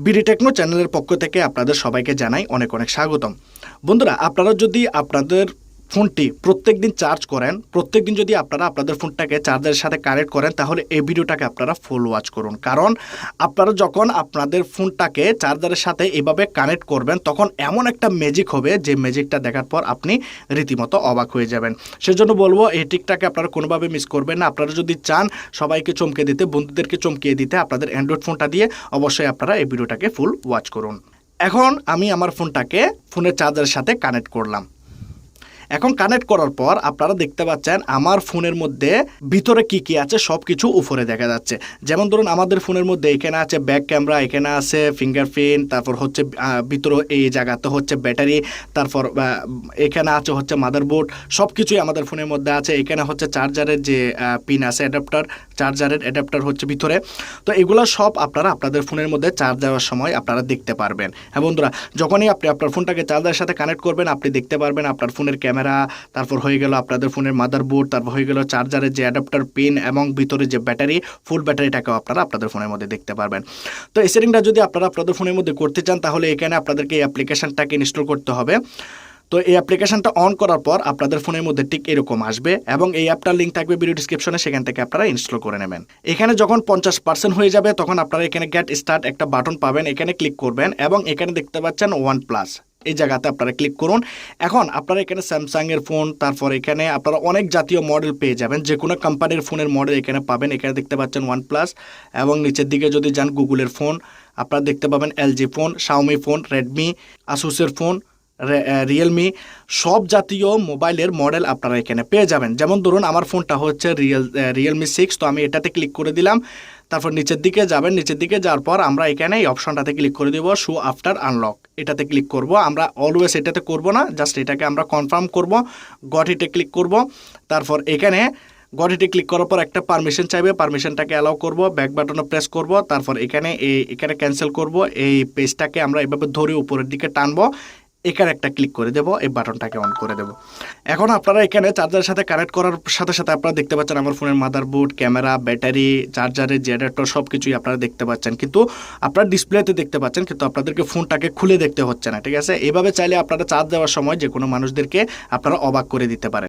BD techno চ্যানেলের পক্ষ থেকে আপনাদের সবাইকে জানাই অনেক অনেক স্বাগতম। বন্ধুরা, আপনারা যদি আপনাদের ফোনটি প্রত্যেকদিন চার্জ করেন, প্রত্যেকদিন যদি আপনারা আপনাদের ফোনটাকে চার্জারের সাথে কানেক্ট করেন, তাহলে এই ভিডিওটাকে আপনারা ফুল ওয়াচ করুন। কারণ আপনারা যখন আপনাদের ফোনটাকে চার্জারের সাথে এভাবে কানেক্ট করবেন, তখন এমন একটা ম্যাজিক হবে যে ম্যাজিকটা দেখার পর আপনি রীতিমতো অবাক হয়ে যাবেন। সেজন্য বলবো, এই টিকটাকে আপনারা কোনোভাবে মিস করবেন না। আপনারা যদি চান সবাইকে চমকে দিতে, বন্ধুদেরকে চমকিয়ে দিতে আপনাদের অ্যান্ড্রয়েড ফোনটা দিয়ে, অবশ্যই আপনারা এই ভিডিওটাকে ফুল ওয়াচ করুন। এখন আমি আমার ফোনটাকে ফোনের চার্জারের সাথে কানেক্ট করলাম। এখন কানেক্ট করার পর আপনারা দেখতে পাচ্ছেন আমার ফোনের মধ্যে ভিতরে কি কি আছে সব কিছু উপরে দেখা যাচ্ছে। যেমন ধরুন, আমাদের ফোনের মধ্যে এখানে আছে ব্যাক ক্যামেরা, এখানে আছে ফিঙ্গারপ্রিন্ট, তারপর হচ্ছে ভিতরে এই জায়গাতে হচ্ছে ব্যাটারি, তারপর এখানে আছে হচ্ছে মাদারবোর্ড, সব কিছুই আমাদের ফোনের মধ্যে আছে। এখানে হচ্ছে চার্জারের যে পিন আছে, অ্যাডাপ্টার, চার্জারের অ্যাডাপ্টার হচ্ছে ভিতরে। তো এগুলো সব আপনারা আপনাদের ফোনের মধ্যে চার্জ দেওয়ার সময় আপনারা দেখতে পারবেন। হ্যাঁ বন্ধুরা, যখনই আপনি আপনার ফোনটাকে চার্জারের সাথে কানেক্ট করবেন, আপনি দেখতে পারবেন আপনার ফোনের ক্যামেরা, তারপর হয়ে গেল আপনাদের ফোনের মাদারবোর্ড, তারপর হয়ে গেল চার্জারের যে অ্যাডাপ্টার পিন এবং ভিতরে যে ব্যাটারি, ফুল ব্যাটারিটাকেও আপনারা আপনাদের ফোনের মধ্যে দেখতে পারবেন। তো এই সেটিংটা যদি আপনারা আপনাদের ফোনের মধ্যে করতে চান, তাহলে এখানে আপনাদেরকে এই অ্যাপ্লিকেশনটাকে ইনস্টল করতে হবে। তো এই অ্যাপ্লিকেশনটা অন করার পর আপনাদের ফোনের মধ্যে ঠিক এরকম আসবে এবং এই অ্যাপটার লিঙ্ক থাকবে ভিডিও ডিসক্রিপশনে, সেখান থেকে আপনারা ইনস্টল করে নেবেন। এখানে যখন 50% হয়ে যাবে, তখন আপনারা এখানে গেট স্টার্ট একটা বাটন পাবেন, এখানে ক্লিক করবেন এবং এখানে দেখতে পাচ্ছেন OnePlus, এই জায়গাতে আপনারা ক্লিক করুন। এখন আপনারা এখানে স্যামসাংয়ের ফোন, তারপর এখানে আপনারা অনেক জাতীয় মডেল পেয়ে যাবেন, যে কোনো কোম্পানির ফোনের মডেল এখানে পাবেন। এখানে দেখতে পাচ্ছেন OnePlus এবং নিচের দিকে যদি যান গুগলের ফোন আপনারা দেখতে পাবেন, LG phone, Xiaomi phone, Redmi, আসুসের ফোন, রিয়েলমি, সব জাতীয় মোবাইলের মডেল আপনারা এখানে পেয়ে যাবেন। যেমন ধরুন, আমার ফোনটা হচ্ছে রিয়েলমি 6, তো আমি এটাতে ক্লিক করে দিলাম। তারপর নিচের দিকে যাবেন, নিচের দিকে যাওয়ার পর আমরা এখানে এই অপশনটাতে ক্লিক করে দেবো, শো আফটার আনলক, এটাতে ক্লিক করব। আমরা অলওয়েজ এটাতে করব না, জাস্ট এটাকে আমরা কনফার্ম করব, গট ইটে ক্লিক করব। তারপর এখানে গট ইটে ক্লিক করার পর একটা পারমিশন চাইবে, পারমিশনটাকে অ্যালাউ করব, ব্যাক বাটনে প্রেস করব। তারপর এখানে এখানে ক্যান্সেল করব। এই পেজটাকে আমরা এভাবে ধরে উপরের দিকে টানবো, এখানে একটা ক্লিক করে দেবো, এই বাটনটাকে অন করে দেবো। এখন আপনারা এখানে চার্জারের সাথে কানেক্ট করার সাথে সাথে আপনারা দেখতে পাচ্ছেন আমার ফোনের মাদারবোর্ড, ক্যামেরা, ব্যাটারি, চার্জারের যে অ্যাডাপ্টার, সব কিছুই আপনারা দেখতে পাচ্ছেন, কিন্তু আপনারা ডিসপ্লেতে দেখতে পাচ্ছেন, কিন্তু আপনাদেরকে ফোনটাকে খুলে দেখতে হচ্ছে না। ঠিক আছে, এইভাবে চাইলে আপনারা চার্জ দেওয়ার সময় যে কোনো মানুষদেরকে আপনারা অবাক করে দিতে পারেন।